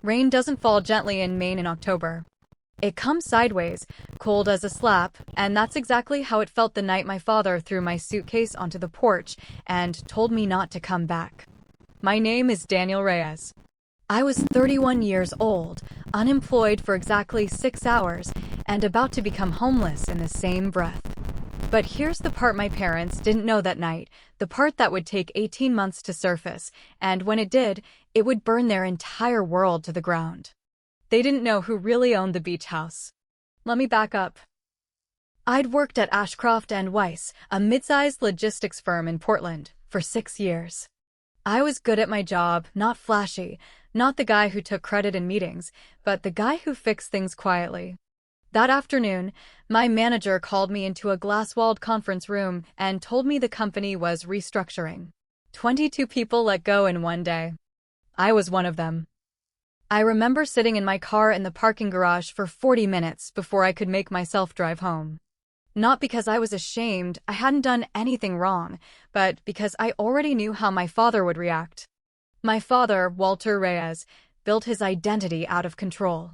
Rain doesn't fall gently in Maine in October. It comes sideways, cold as a slap, and that's exactly how it felt the night my father threw my suitcase onto the porch and told me not to come back. My name is Daniel Reyes. I was 31 years old, unemployed for exactly 6 hours, and about to become homeless in the same breath. But here's the part my parents didn't know that night, the part that would take 18 months to surface, and when it did, it would burn their entire world to the ground. They didn't know who really owned the beach house. Let me back up. I'd worked at Ashcroft and Weiss, a mid-sized logistics firm in Portland, for 6 years. I was good at my job, not flashy, not the guy who took credit in meetings, but the guy who fixed things quietly. That afternoon, my manager called me into a glass-walled conference room and told me the company was restructuring. 22 people let go in one day. I was one of them. I remember sitting in my car in the parking garage for 40 minutes before I could make myself drive home. Not because I was ashamed, I hadn't done anything wrong, but because I already knew how my father would react. My father, Walter Reyes, built his identity out of control.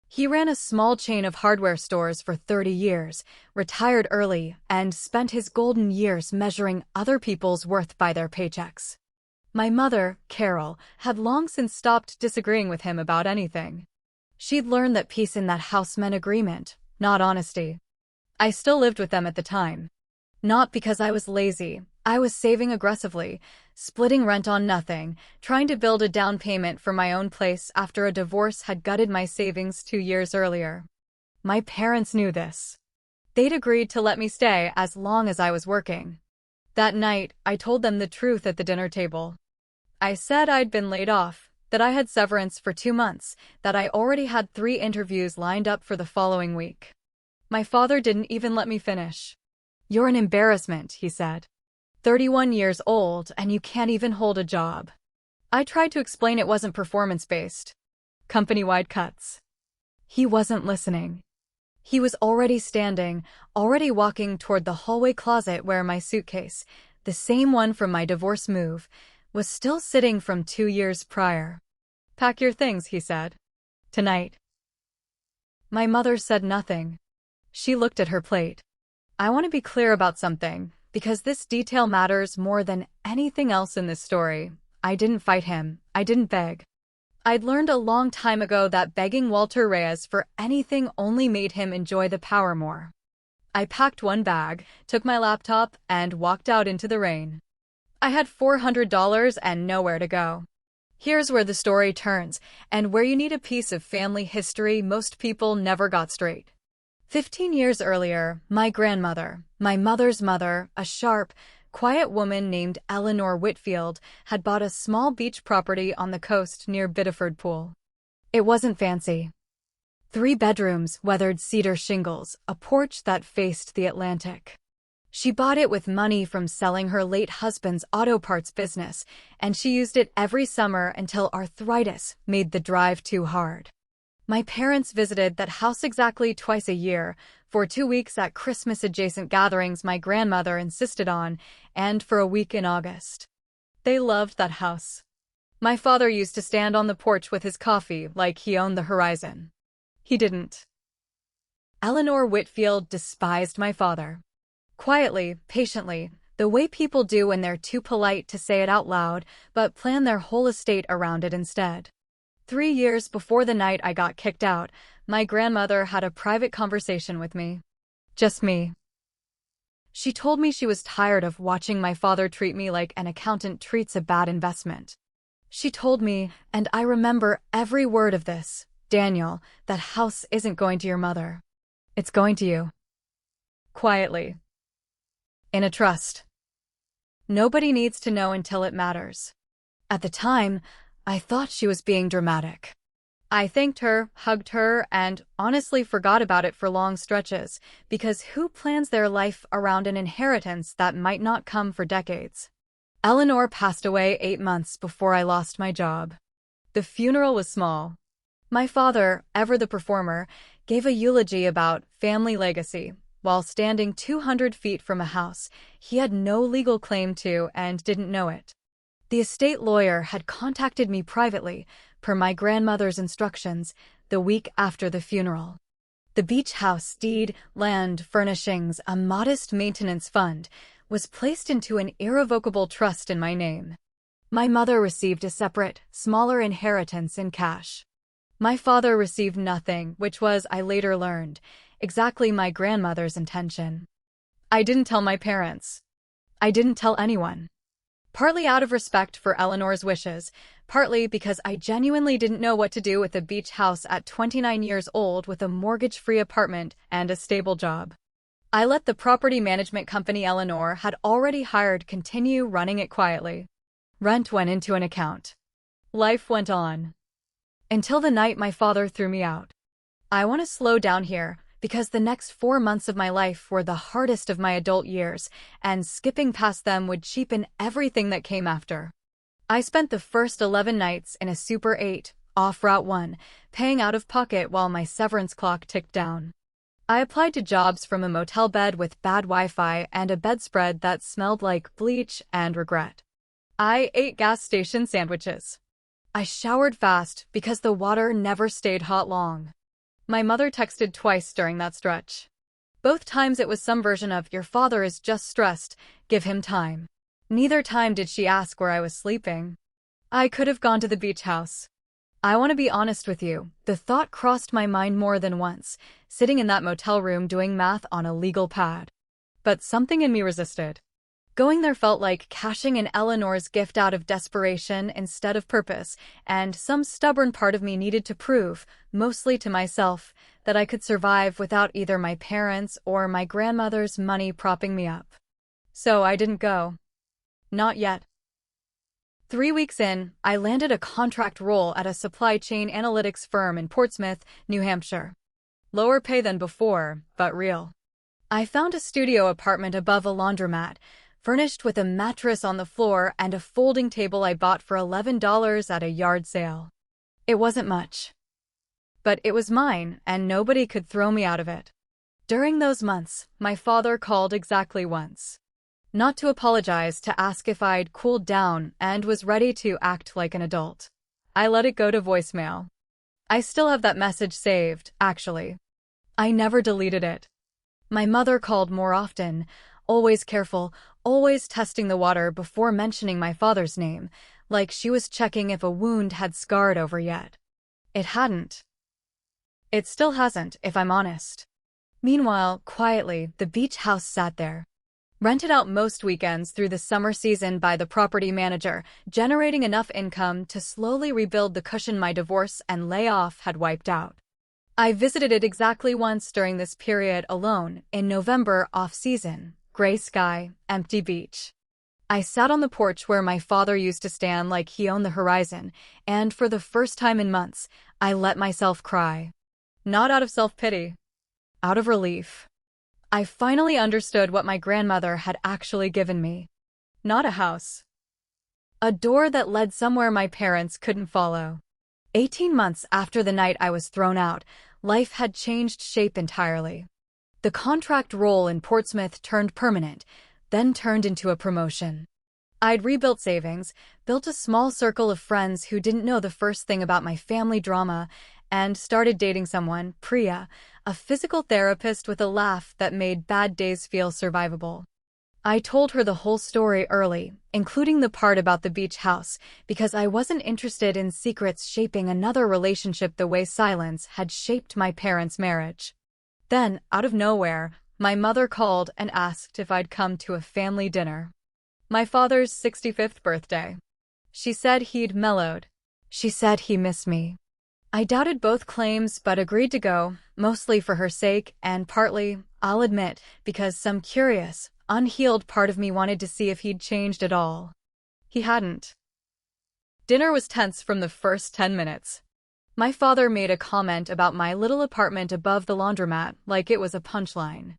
He ran a small chain of hardware stores for 30 years, retired early, and spent his golden years measuring other people's worth by their paychecks. My mother, Carol, had long since stopped disagreeing with him about anything. She'd learned that peace in that house meant agreement, not honesty. I still lived with them at the time. Not because I was lazy. I was saving aggressively, splitting rent on nothing, trying to build a down payment for my own place after a divorce had gutted my savings 2 years earlier. My parents knew this. They'd agreed to let me stay as long as I was working. That night, I told them the truth at the dinner table. I said I'd been laid off, that I had severance for 2 months, that I already had 3 interviews lined up for the following week. My father didn't even let me finish. "You're an embarrassment," he said. 31 years old, and you can't even hold a job. I tried to explain it wasn't performance-based. Company-wide cuts. He wasn't listening. He was already standing, already walking toward the hallway closet where my suitcase, the same one from my divorce move, was still sitting from 2 years prior. "Pack your things," he said. "Tonight." My mother said nothing. She looked at her plate. I want to be clear about something, because this detail matters more than anything else in this story. I didn't fight him. I didn't beg. I'd learned a long time ago that begging Walter Reyes for anything only made him enjoy the power more. I packed one bag, took my laptop, and walked out into the rain. I had $400 and nowhere to go. Here's where the story turns, and where you need a piece of family history most people never got straight. 15 years earlier, my grandmother, my mother's mother, a sharp, quiet woman named Eleanor Whitfield, had bought a small beach property on the coast near Biddeford Pool. It wasn't fancy. 3 bedrooms, weathered cedar shingles, a porch that faced the Atlantic. She bought it with money from selling her late husband's auto parts business, and she used it every summer until arthritis made the drive too hard. My parents visited that house exactly twice a year, for 2 weeks at Christmas-adjacent gatherings my grandmother insisted on, and for a week in August. They loved that house. My father used to stand on the porch with his coffee like he owned the horizon. He didn't. Eleanor Whitfield despised my father. Quietly, patiently, the way people do when they're too polite to say it out loud, but plan their whole estate around it instead. 3 years before the night I got kicked out, my grandmother had a private conversation with me. Just me. She told me she was tired of watching my father treat me like an accountant treats a bad investment. She told me, and I remember every word of this, "Daniel, that house isn't going to your mother. It's going to you." Quietly. In a trust. Nobody needs to know until it matters. At the time, I thought she was being dramatic. I thanked her, hugged her, and honestly forgot about it for long stretches, because who plans their life around an inheritance that might not come for decades? Eleanor passed away 8 months before I lost my job. The funeral was small. My father, ever the performer, gave a eulogy about family legacy, while standing 200 feet from a house he had no legal claim to and didn't know it. The estate lawyer had contacted me privately, per my grandmother's instructions, the week after the funeral. The beach house deed, land, furnishings, a modest maintenance fund, was placed into an irrevocable trust in my name. My mother received a separate, smaller inheritance in cash. My father received nothing, which was, I later learned, exactly my grandmother's intention. I didn't tell my parents. I didn't tell anyone. Partly out of respect for Eleanor's wishes, partly because I genuinely didn't know what to do with a beach house at 29 years old with a mortgage-free apartment and a stable job. I let the property management company Eleanor had already hired continue running it quietly. Rent went into an account. Life went on. Until the night my father threw me out. I want to slow down here, because the next 4 months of my life were the hardest of my adult years, and skipping past them would cheapen everything that came after. I spent the first 11 nights in a Super 8, off Route 1, paying out of pocket while my severance clock ticked down. I applied to jobs from a motel bed with bad Wi-Fi and a bedspread that smelled like bleach and regret. I ate gas station sandwiches. I showered fast because the water never stayed hot long. My mother texted twice during that stretch. Both times it was some version of, "Your father is just stressed, give him time." Neither time did she ask where I was sleeping. I could have gone to the beach house. I want to be honest with you, the thought crossed my mind more than once, sitting in that motel room doing math on a legal pad. But something in me resisted. Going there felt like cashing in Eleanor's gift out of desperation instead of purpose, and some stubborn part of me needed to prove, mostly to myself, that I could survive without either my parents' or my grandmother's money propping me up. So I didn't go. Not yet. 3 weeks in, I landed a contract role at a supply chain analytics firm in Portsmouth, New Hampshire. Lower pay than before, but real. I found a studio apartment above a laundromat, furnished with a mattress on the floor and a folding table I bought for $11 at a yard sale. It wasn't much. But it was mine, and nobody could throw me out of it. During those months, my father called exactly once. Not to apologize, to ask if I'd cooled down and was ready to act like an adult. I let it go to voicemail. I still have that message saved, actually. I never deleted it. My mother called more often, always careful, always testing the water before mentioning my father's name, like she was checking if a wound had scarred over yet. It hadn't. It still hasn't, if I'm honest. Meanwhile, quietly, the beach house sat there. Rented out most weekends through the summer season by the property manager, generating enough income to slowly rebuild the cushion my divorce and layoff had wiped out. I visited it exactly once during this period alone, in November off-season. Gray sky, empty beach. I sat on the porch where my father used to stand like he owned the horizon, and for the first time in months, I let myself cry. Not out of self-pity. Out of relief. I finally understood what my grandmother had actually given me. Not a house. A door that led somewhere my parents couldn't follow. 18 months after the night I was thrown out, life had changed shape entirely. The contract role in Portsmouth turned permanent, then turned into a promotion. I'd rebuilt savings, built a small circle of friends who didn't know the first thing about my family drama, and started dating someone, Priya, a physical therapist with a laugh that made bad days feel survivable. I told her the whole story early, including the part about the beach house, because I wasn't interested in secrets shaping another relationship the way silence had shaped my parents' marriage. Then, out of nowhere, my mother called and asked if I'd come to a family dinner. My father's 65th birthday. She said he'd mellowed. She said he missed me. I doubted both claims but agreed to go, mostly for her sake and partly, I'll admit, because some curious, unhealed part of me wanted to see if he'd changed at all. He hadn't. Dinner was tense from the first 10 minutes. My father made a comment about my little apartment above the laundromat like it was a punchline.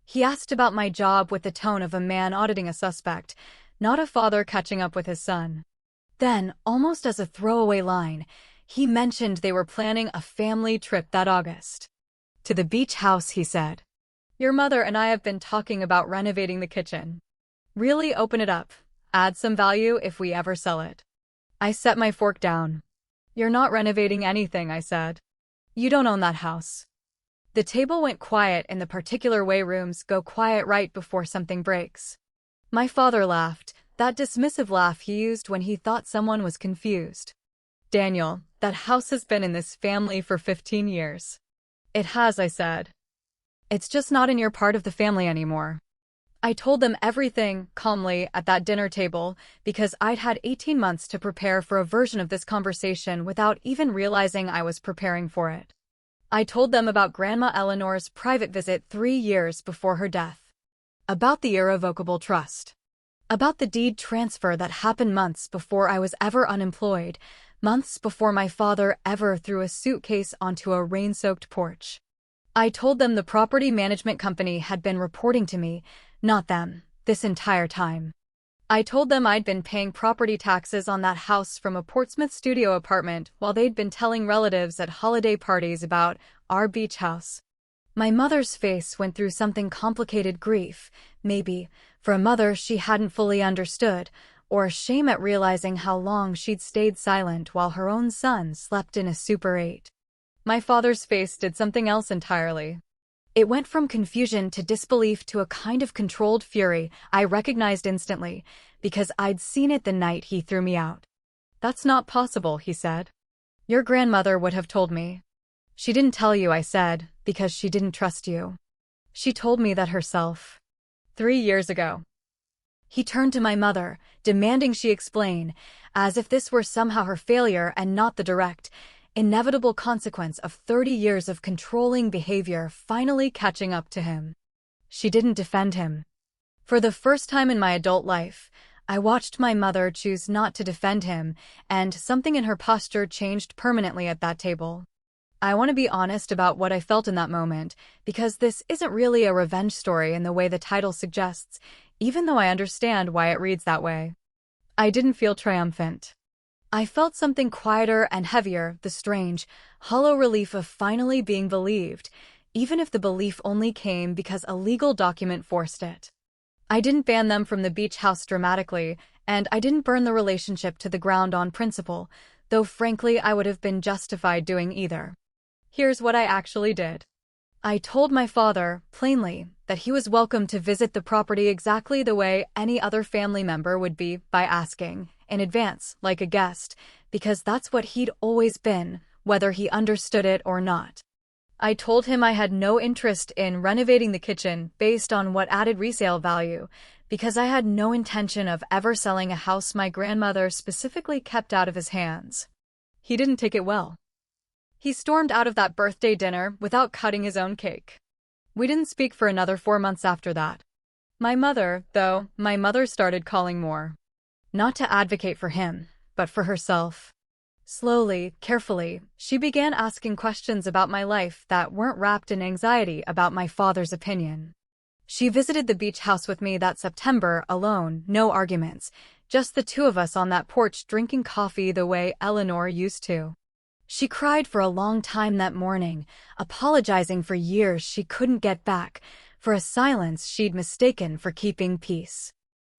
He asked about my job with the tone of a man auditing a suspect, not a father catching up with his son. Then, almost as a throwaway line, he mentioned they were planning a family trip that August. To the beach house, he said. Your mother and I have been talking about renovating the kitchen. Really open it up, add some value if we ever sell it. I set my fork down. You're not renovating anything, I said. You don't own that house. The table went quiet in the particular way rooms go quiet right before something breaks. My father laughed, that dismissive laugh he used when he thought someone was confused. Daniel, that house has been in this family for 15 years. It has, I said. It's just not in your part of the family anymore. I told them everything, calmly, at that dinner table, because I'd had 18 months to prepare for a version of this conversation without even realizing I was preparing for it. I told them about Grandma Eleanor's private visit 3 years before her death. About the irrevocable trust. About the deed transfer that happened months before I was ever unemployed, months before my father ever threw a suitcase onto a rain-soaked porch. I told them the property management company had been reporting to me, not them, this entire time. I told them I'd been paying property taxes on that house from a Portsmouth studio apartment while they'd been telling relatives at holiday parties about our beach house. My mother's face went through something complicated grief, maybe, for a mother she hadn't fully understood, or shame at realizing how long she'd stayed silent while her own son slept in a Super 8. My father's face did something else entirely. It went from confusion to disbelief to a kind of controlled fury I recognized instantly, because I'd seen it the night he threw me out. That's not possible, he said. Your grandmother would have told me. She didn't tell you, I said, because she didn't trust you. She told me that herself. 3 years ago. He turned to my mother, demanding she explain, as if this were somehow her failure and not the direct, inevitable consequence of 30 years of controlling behavior finally catching up to him. She didn't defend him. For the first time in my adult life, I watched my mother choose not to defend him, and something in her posture changed permanently at that table. I want to be honest about what I felt in that moment, because this isn't really a revenge story in the way the title suggests, even though I understand why it reads that way. I didn't feel triumphant. I felt something quieter and heavier, the strange, hollow relief of finally being believed, even if the belief only came because a legal document forced it. I didn't ban them from the beach house dramatically, and I didn't burn the relationship to the ground on principle, though frankly I would have been justified doing either. Here's what I actually did. I told my father, plainly, that he was welcome to visit the property exactly the way any other family member would be by asking, in advance, like a guest, because that's what he'd always been, whether he understood it or not. I told him I had no interest in renovating the kitchen based on what added resale value, because I had no intention of ever selling a house my grandmother specifically kept out of his hands. He didn't take it well. He stormed out of that birthday dinner without cutting his own cake. We didn't speak for another 4 months after that. My mother started calling more. Not to advocate for him, but for herself. Slowly, carefully, she began asking questions about my life that weren't wrapped in anxiety about my father's opinion. She visited the beach house with me that September, alone, no arguments, just the two of us on that porch drinking coffee the way Eleanor used to. She cried for a long time that morning, apologizing for years she couldn't get back, for a silence she'd mistaken for keeping peace.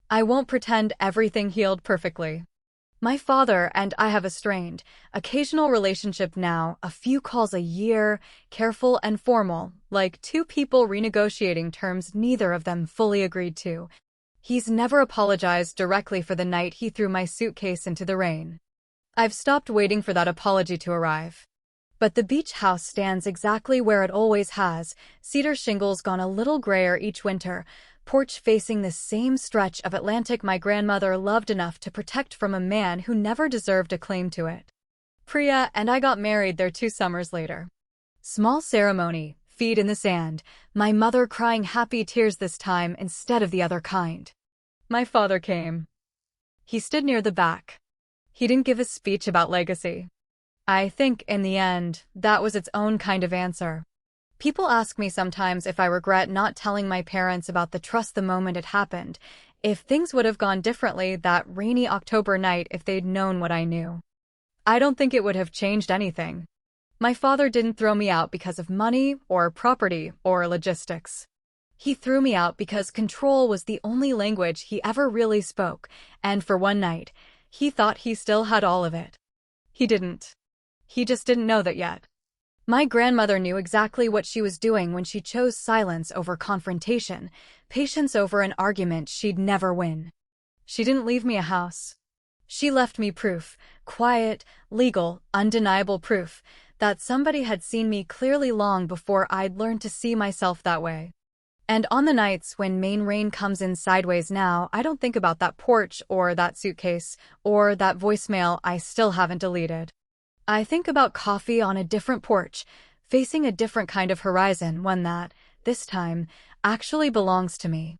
I won't pretend everything healed perfectly. My father and I have a strained, occasional relationship now, a few calls a year, careful and formal, like two people renegotiating terms neither of them fully agreed to. He's never apologized directly for the night he threw my suitcase into the rain. I've stopped waiting for that apology to arrive. But the beach house stands exactly where it always has, cedar shingles gone a little grayer each winter, porch facing the same stretch of Atlantic my grandmother loved enough to protect from a man who never deserved a claim to it. Priya and I got married there 2 summers later. Small ceremony, feet in the sand, my mother crying happy tears this time instead of the other kind. My father came. He stood near the back. He didn't give a speech about legacy. I think, in the end, that was its own kind of answer. People ask me sometimes if I regret not telling my parents about the trust the moment it happened, if things would have gone differently that rainy October night if they'd known what I knew. I don't think it would have changed anything. My father didn't throw me out because of money or property or logistics. He threw me out because control was the only language he ever really spoke, and for one night, he thought he still had all of it. He didn't. He just didn't know that yet. My grandmother knew exactly what she was doing when she chose silence over confrontation, patience over an argument she'd never win. She didn't leave me a house. She left me proof, quiet, legal, undeniable proof, that somebody had seen me clearly long before I'd learned to see myself that way. And on the nights when Maine rain comes in sideways now, I don't think about that porch or that suitcase or that voicemail I still haven't deleted. I think about coffee on a different porch, facing a different kind of horizon, one that, this time, actually belongs to me.